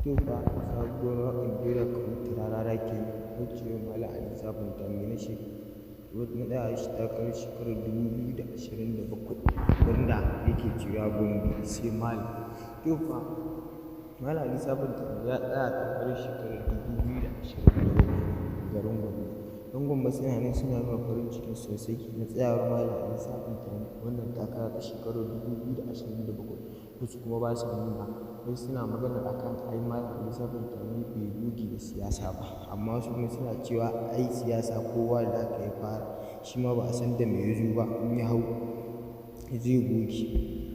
To fa sabuwar waƙar Dole ka huta rarara kenan wacce Malam Ali Sabon Tami na ɗaya shi takarar shekarar 2027 wanda yake cewa Gombe sai Malam. To fa Malam Ali Sabon Tami ya tsaya takarar shekarar 2027 garin Gombe. Ɗan Gombe suna nan suna nuna farin ciki sosai na tsayawar Malam Ali Sabon Tami wannan takara ta shekarar 2027. Wasu kuma ba su nuna, wasu suna magana akan ai Malam Ali Sabon Tami bai goge da siyasa ba, amma wasu kuma suna cewa ai siyasa kowa da aka yi fara shi ma ba a san da me ya zo ba in ya hau zai goge.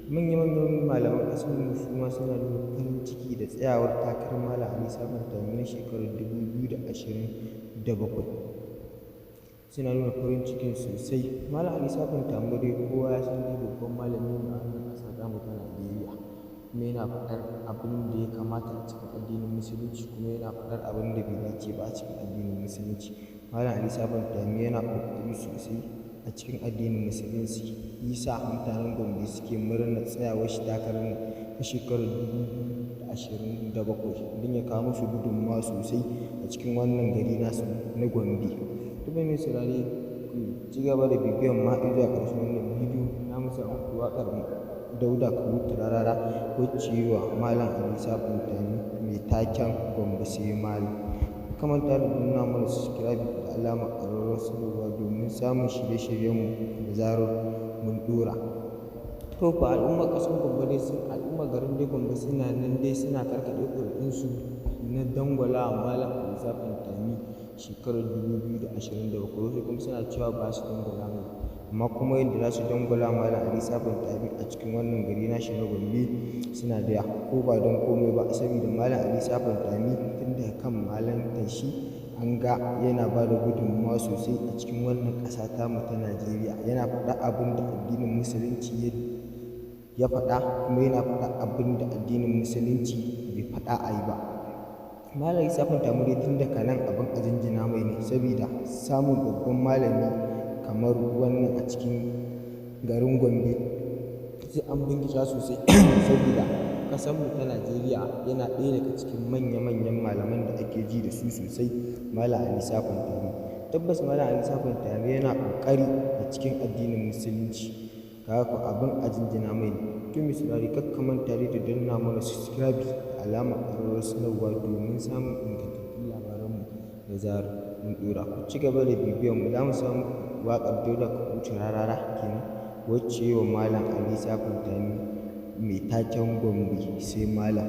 Manya-manyan malaman ƙasarmu su ma suna nuna farin ciki da tsayawar takarar Malam Ali Sabon Tami na shekarar 2027. Suna nuna farin cikin sosai. Malam Ali Sabon Tami dai kowa ya san dai babban malami ne a wannan ƙasa tamu ta Najeriya, kuma yana faɗar abin da ya kamata a cikin addinin musulunci, kuma yana faɗar abin da bai dace ba a cikin addinin musulunci. Malam Ali Sabon Tami yana ƙoƙari sosai a cikin addinin musulunci, yasa mutanen Gombe suke murnar tsayawar shi takarar ta shekarar 2027 don ya kawo musu gudunmawa sosai a cikin wannan gari nasu na Gombe. Duk mai saurare ku ci gaba da bibiyan mu har zuwa ƙarshen wannan bidiyo. Na musa muku waƙar Dauda ka huta rarara wacce yi wa Malam Ali Sabon Tami mai taken Gombe sai Malam. Ka manta da nuna mana subscribe da alamar ƙararrawar sanarwa domin samun shirye-shiryenmu da zarar mun ɗora. To fa al'ummar ƙasar Gombe dai al'ummar garin dai Gombe suna nan dai suna karkaɗe ƙuri'unsu na dangwala wa Malam Ali Sabon Tami shekarar 2027. Wasu kuma suna cewa ba su dangwala mai, amma kuma yadda za su dangwala Malam Ali Sabon Tami a cikin wannan gari nashi na Gombe suna da ko ba don komai ba saboda Malam Ali Sabon Tami tun daga kan malantar shi an ga yana ba da gudunmawa sosai a cikin wannan ƙasa tamu ta Najeriya. Yana faɗa abin da addinin musulunci ya faɗa, kuma yana faɗa abin da addinin musulunci bai faɗa a yi ba. Malam Ali Sabon Tami dai tun daga nan abin a jinjina mai ne, saboda samun babban malami kamar wannan a cikin garin Gombe sai an bincika sosai saboda ƙasarmu ta Najeriya yana ɗaya daga cikin manya-manyan malaman da ake ji da su sosai. Malam Ali Sabon Tami tabbas Malam Ali Sabon Tami yana ƙoƙari a cikin addinin musulunci, kaga ko abin a jinjina mai ne. To mai saurare kar ka manta da danna mana subscribe da alamar ƙararrawar sanarwa domin samun ingantattun labaranmu da zarar mun ɗora. Ku ci gaba da bibiyan mu, za mu samu waƙar Dauda ka huta rarara kenan wacce yi wa Malam Ali Sabon Tami mai taken Gombe sai Malam.